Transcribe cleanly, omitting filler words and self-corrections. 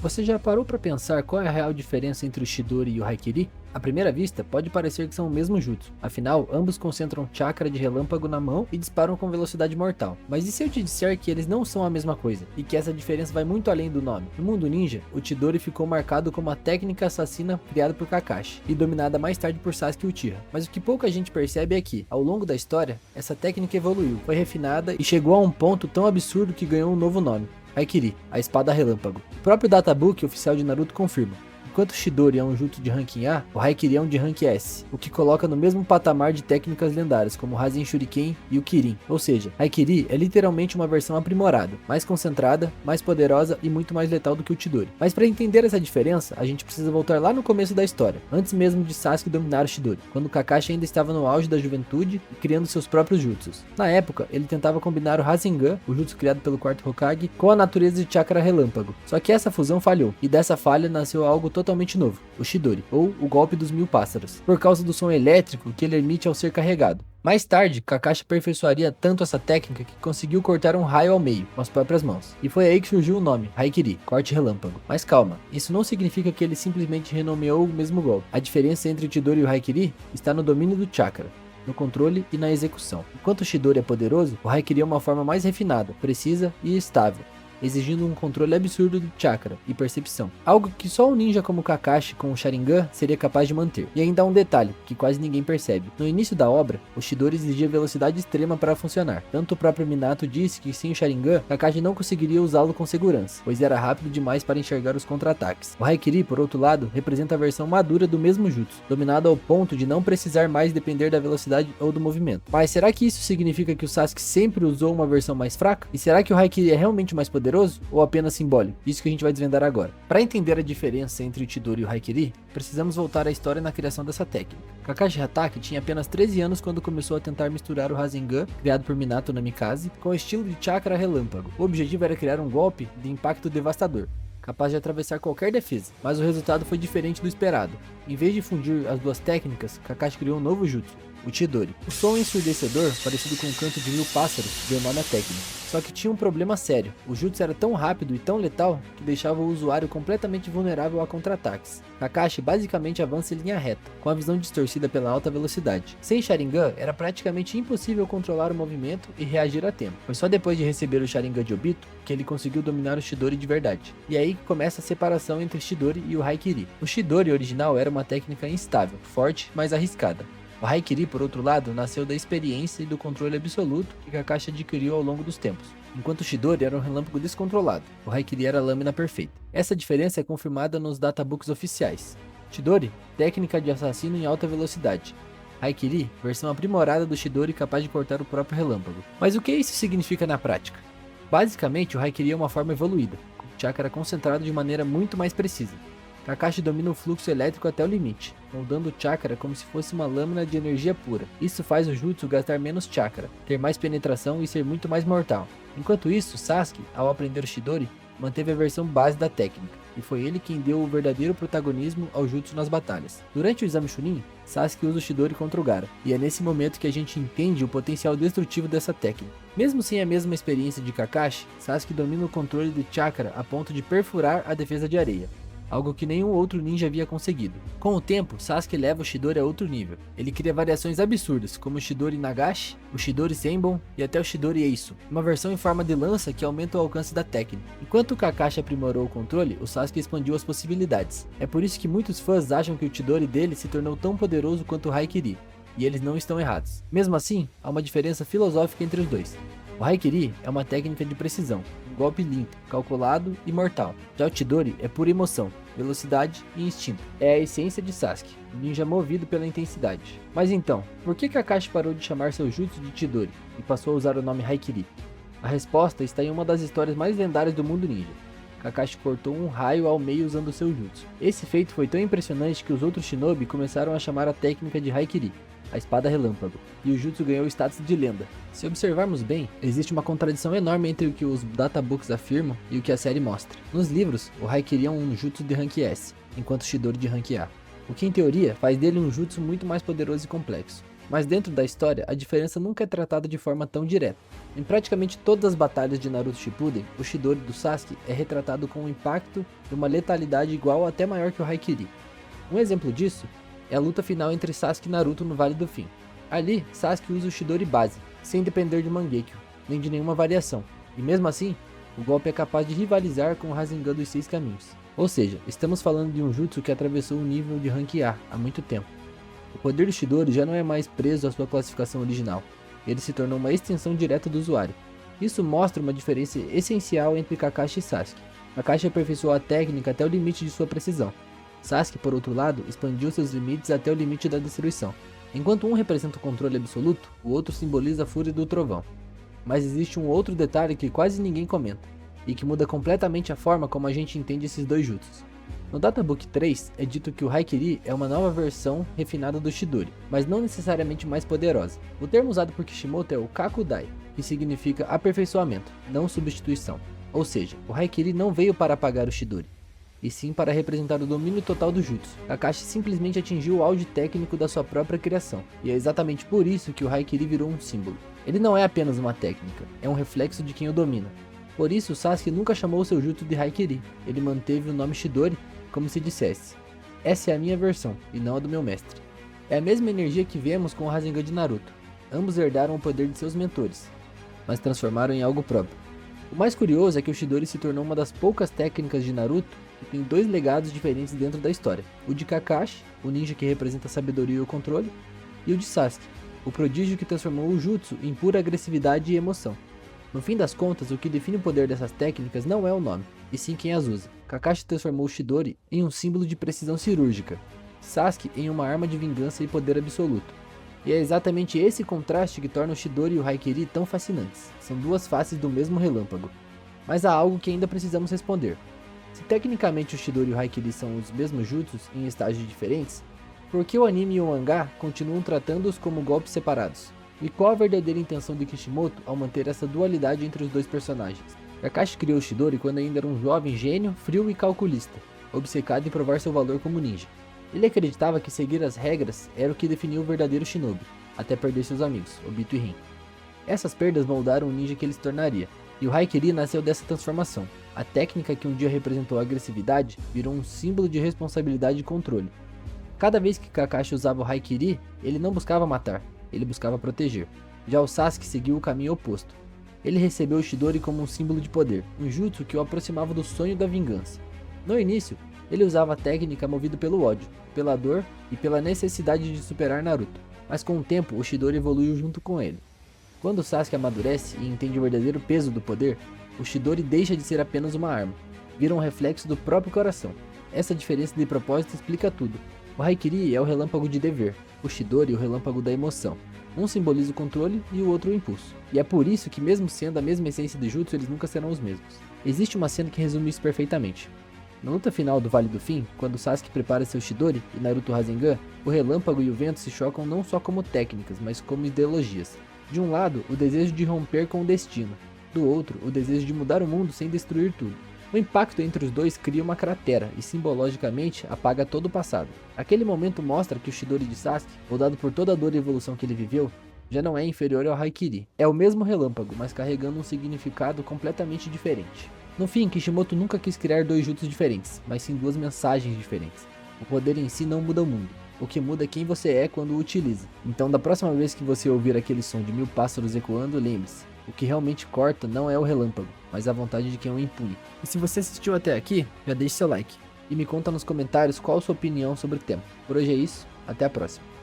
Você já parou para pensar qual é a real diferença entre o Chidori e o Haikiri? À primeira vista, pode parecer que são o mesmo jutsu, afinal, ambos concentram chakra de relâmpago na mão e disparam com velocidade mortal. Mas e se eu te disser que eles não são a mesma coisa, e que essa diferença vai muito além do nome? No mundo ninja, o Chidori ficou marcado como a técnica assassina criada por Kakashi, e dominada mais tarde por Sasuke e Uchiha. Mas o que pouca gente percebe é que, ao longo da história, essa técnica evoluiu, foi refinada e chegou a um ponto tão absurdo que ganhou um novo nome: Haikiri, a espada relâmpago. O próprio databook oficial de Naruto confirma. Enquanto o Chidori é um jutsu de ranking A, o Haikiri é um de rank S, o que coloca no mesmo patamar de técnicas lendárias como o Rasen Shuriken e o Kirin. Ou seja, Haikiri é literalmente uma versão aprimorada, mais concentrada, mais poderosa e muito mais letal do que o Chidori. Mas para entender essa diferença, a gente precisa voltar lá no começo da história, antes mesmo de Sasuke dominar o Chidori, quando Kakashi ainda estava no auge da juventude e criando seus próprios jutsus. Na época, ele tentava combinar o Rasengan, o jutsu criado pelo quarto Hokage, com a natureza de chakra relâmpago. Só que essa fusão falhou, e dessa falha nasceu algo totalmente novo, o Chidori, ou o golpe dos 1000 pássaros, por causa do som elétrico que ele emite ao ser carregado. Mais tarde, Kakashi aperfeiçoaria tanto essa técnica que conseguiu cortar um raio ao meio, com as próprias mãos. E foi aí que surgiu o nome, Haikiri, corte relâmpago. Mas calma, isso não significa que ele simplesmente renomeou o mesmo golpe. A diferença entre o Chidori e o Haikiri está no domínio do chakra, no controle e na execução. Enquanto o Chidori é poderoso, o Haikiri é uma forma mais refinada, precisa e estável, exigindo um controle absurdo do chakra e percepção, algo que só um ninja como Kakashi com o Sharingan seria capaz de manter. E ainda há um detalhe, que quase ninguém percebe. No início da obra, o Chidori exigia velocidade extrema para funcionar. Tanto o próprio Minato disse que sem o Sharingan, Kakashi não conseguiria usá-lo com segurança, pois era rápido demais para enxergar os contra-ataques. O Haikiri, por outro lado, representa a versão madura do mesmo jutsu, dominado ao ponto de não precisar mais depender da velocidade ou do movimento. Mas será que isso significa que o Sasuke sempre usou uma versão mais fraca? E será que o Haikiri é realmente mais poderoso? Ou apenas simbólico? Isso que a gente vai desvendar agora. Para entender a diferença entre o Chidori e o Haikiri, precisamos voltar à história na criação dessa técnica. Kakashi Hatake tinha apenas 13 anos quando começou a tentar misturar o Rasengan, criado por Minato Namikaze, com o estilo de chakra relâmpago. O objetivo era criar um golpe de impacto devastador, capaz de atravessar qualquer defesa, mas o resultado foi diferente do esperado. Em vez de fundir as duas técnicas, Kakashi criou um novo jutsu, o Chidori. O som ensurdecedor, parecido com o canto de 1000 pássaros, deu nome à técnica. Só que tinha um problema sério. O jutsu era tão rápido e tão letal que deixava o usuário completamente vulnerável a contra-ataques. Kakashi basicamente avança em linha reta, com a visão distorcida pela alta velocidade. Sem Sharingan, era praticamente impossível controlar o movimento e reagir a tempo. Foi só depois de receber o Sharingan de Obito que ele conseguiu dominar o Chidori de verdade. E aí que começa a separação entre Chidori e o Haikiri. O Chidori original era uma técnica instável, forte, mas arriscada. O Haikiri, por outro lado, nasceu da experiência e do controle absoluto que Kakashi adquiriu ao longo dos tempos. Enquanto o Chidori era um relâmpago descontrolado, o Haikiri era a lâmina perfeita. Essa diferença é confirmada nos databooks oficiais. Chidori, técnica de assassino em alta velocidade. Haikiri, versão aprimorada do Chidori capaz de cortar o próprio relâmpago. Mas o que isso significa na prática? Basicamente, o Haikiri é uma forma evoluída, com o chakra concentrado de maneira muito mais precisa. Kakashi domina o fluxo elétrico até o limite, moldando o chakra como se fosse uma lâmina de energia pura. Isso faz o jutsu gastar menos chakra, ter mais penetração e ser muito mais mortal. Enquanto isso, Sasuke, ao aprender o Chidori, manteve a versão base da técnica, e foi ele quem deu o verdadeiro protagonismo ao jutsu nas batalhas. Durante o exame Chunin, Sasuke usa o Chidori contra o Gaara, e é nesse momento que a gente entende o potencial destrutivo dessa técnica. Mesmo sem a mesma experiência de Kakashi, Sasuke domina o controle de chakra a ponto de perfurar a defesa de areia, algo que nenhum outro ninja havia conseguido. Com o tempo, Sasuke leva o Chidori a outro nível. Ele cria variações absurdas, como o Chidori Nagashi, o Chidori Senbon e até o Chidori Eiso, uma versão em forma de lança que aumenta o alcance da técnica. Enquanto o Kakashi aprimorou o controle, o Sasuke expandiu as possibilidades. É por isso que muitos fãs acham que o Chidori dele se tornou tão poderoso quanto o Haikiri, e eles não estão errados. Mesmo assim, há uma diferença filosófica entre os dois. O Haikiri é uma técnica de precisão, um golpe limpo, calculado e mortal. Já o Chidori é pura emoção, velocidade e instinto. É a essência de Sasuke, um ninja movido pela intensidade. Mas então, por que Kakashi parou de chamar seu jutsu de Chidori e passou a usar o nome Haikiri? A resposta está em uma das histórias mais lendárias do mundo ninja. Kakashi cortou um raio ao meio usando seu jutsu. Esse feito foi tão impressionante que os outros shinobi começaram a chamar a técnica de Haikiri, a espada relâmpago, e o jutsu ganhou o status de lenda. Se observarmos bem, existe uma contradição enorme entre o que os databooks afirmam e o que a série mostra. Nos livros, o Haikiri é um jutsu de rank S, enquanto o Chidori de rank A, o que em teoria faz dele um jutsu muito mais poderoso e complexo. Mas dentro da história, a diferença nunca é tratada de forma tão direta. Em praticamente todas as batalhas de Naruto Shippuden, o Chidori do Sasuke é retratado com um impacto e uma letalidade igual ou até maior que o Haikiri. Um exemplo disso é a luta final entre Sasuke e Naruto no Vale do Fim. Ali, Sasuke usa o Chidori base, sem depender de Mangekyo, nem de nenhuma variação, e mesmo assim, o golpe é capaz de rivalizar com o Rasengan dos 6 caminhos. Ou seja, estamos falando de um jutsu que atravessou o nível de Rank A há muito tempo. O poder do Chidori já não é mais preso à sua classificação original, ele se tornou uma extensão direta do usuário. Isso mostra uma diferença essencial entre Kakashi e Sasuke. Kakashi aperfeiçoou a técnica até o limite de sua precisão. Sasuke, por outro lado, expandiu seus limites até o limite da destruição. Enquanto um representa o controle absoluto, o outro simboliza a fúria do trovão. Mas existe um outro detalhe que quase ninguém comenta, e que muda completamente a forma como a gente entende esses dois jutsus. No Databook 3, é dito que o Haikiri é uma nova versão refinada do Chidori, mas não necessariamente mais poderosa. O termo usado por Kishimoto é o Kakudai, que significa aperfeiçoamento, não substituição. Ou seja, o Haikiri não veio para apagar o Chidori, e sim para representar o domínio total do jutsu. Kakashi simplesmente atingiu o auge técnico da sua própria criação, e é exatamente por isso que o Haikiri virou um símbolo. Ele não é apenas uma técnica, é um reflexo de quem o domina. Por isso, Sasuke nunca chamou seu jutsu de Haikiri, ele manteve o nome Chidori como se dissesse: essa é a minha versão, e não a do meu mestre. É a mesma energia que vemos com o Rasengan de Naruto. Ambos herdaram o poder de seus mentores, mas transformaram em algo próprio. O mais curioso é que o Chidori se tornou uma das poucas técnicas de Naruto que tem dois legados diferentes dentro da história. O de Kakashi, o ninja que representa a sabedoria e o controle, e o de Sasuke, o prodígio que transformou o jutsu em pura agressividade e emoção. No fim das contas, o que define o poder dessas técnicas não é o nome, e sim quem as usa. Kakashi transformou o Chidori em um símbolo de precisão cirúrgica, Sasuke em uma arma de vingança e poder absoluto. E é exatamente esse contraste que torna o Chidori e o Haikiri tão fascinantes. São duas faces do mesmo relâmpago. Mas há algo que ainda precisamos responder. Se tecnicamente o Chidori e o Haikiri são os mesmos jutsus em estágios diferentes, por que o anime e o mangá continuam tratando-os como golpes separados? E qual a verdadeira intenção de Kishimoto ao manter essa dualidade entre os dois personagens? Kakashi criou o Chidori quando ainda era um jovem gênio, frio e calculista, obcecado em provar seu valor como ninja. Ele acreditava que seguir as regras era o que definia o verdadeiro shinobi, até perder seus amigos, Obito e Rin. Essas perdas moldaram o ninja que ele se tornaria, e o Haikiri nasceu dessa transformação. A técnica que um dia representou a agressividade virou um símbolo de responsabilidade e controle. Cada vez que Kakashi usava o Haikiri, ele não buscava matar, ele buscava proteger. Já o Sasuke seguiu o caminho oposto. Ele recebeu o Chidori como um símbolo de poder, um jutsu que o aproximava do sonho da vingança. No início, ele usava a técnica movido pelo ódio, pela dor e pela necessidade de superar Naruto, mas com o tempo o Chidori evoluiu junto com ele. Quando o Sasuke amadurece e entende o verdadeiro peso do poder, o Chidori deixa de ser apenas uma arma, vira um reflexo do próprio coração. Essa diferença de propósito explica tudo. O Haikiri é o relâmpago de dever, o Chidori o relâmpago da emoção. Um simboliza o controle e o outro o impulso. E é por isso que, mesmo sendo a mesma essência de jutsu, eles nunca serão os mesmos. Existe uma cena que resume isso perfeitamente. Na luta final do Vale do Fim, quando Sasuke prepara seu Chidori e Naruto Rasengan, o relâmpago e o vento se chocam não só como técnicas, mas como ideologias. De um lado, o desejo de romper com o destino. Do outro, o desejo de mudar o mundo sem destruir tudo. O impacto entre os dois cria uma cratera e simbologicamente apaga todo o passado. Aquele momento mostra que o Chidori de Sasuke, moldado por toda a dor e evolução que ele viveu, já não é inferior ao Haikiri. É o mesmo relâmpago, mas carregando um significado completamente diferente. No fim, Kishimoto nunca quis criar dois jutsus diferentes, mas sim duas mensagens diferentes. O poder em si não muda o mundo. O que muda é quem você é quando o utiliza. Então, da próxima vez que você ouvir aquele som de 1000 pássaros ecoando, lembre-se, o que realmente corta não é o relâmpago, mas a vontade de quem o impune. E se você assistiu até aqui, já deixe seu like. E me conta nos comentários qual a sua opinião sobre o tema. Por hoje é isso, até a próxima.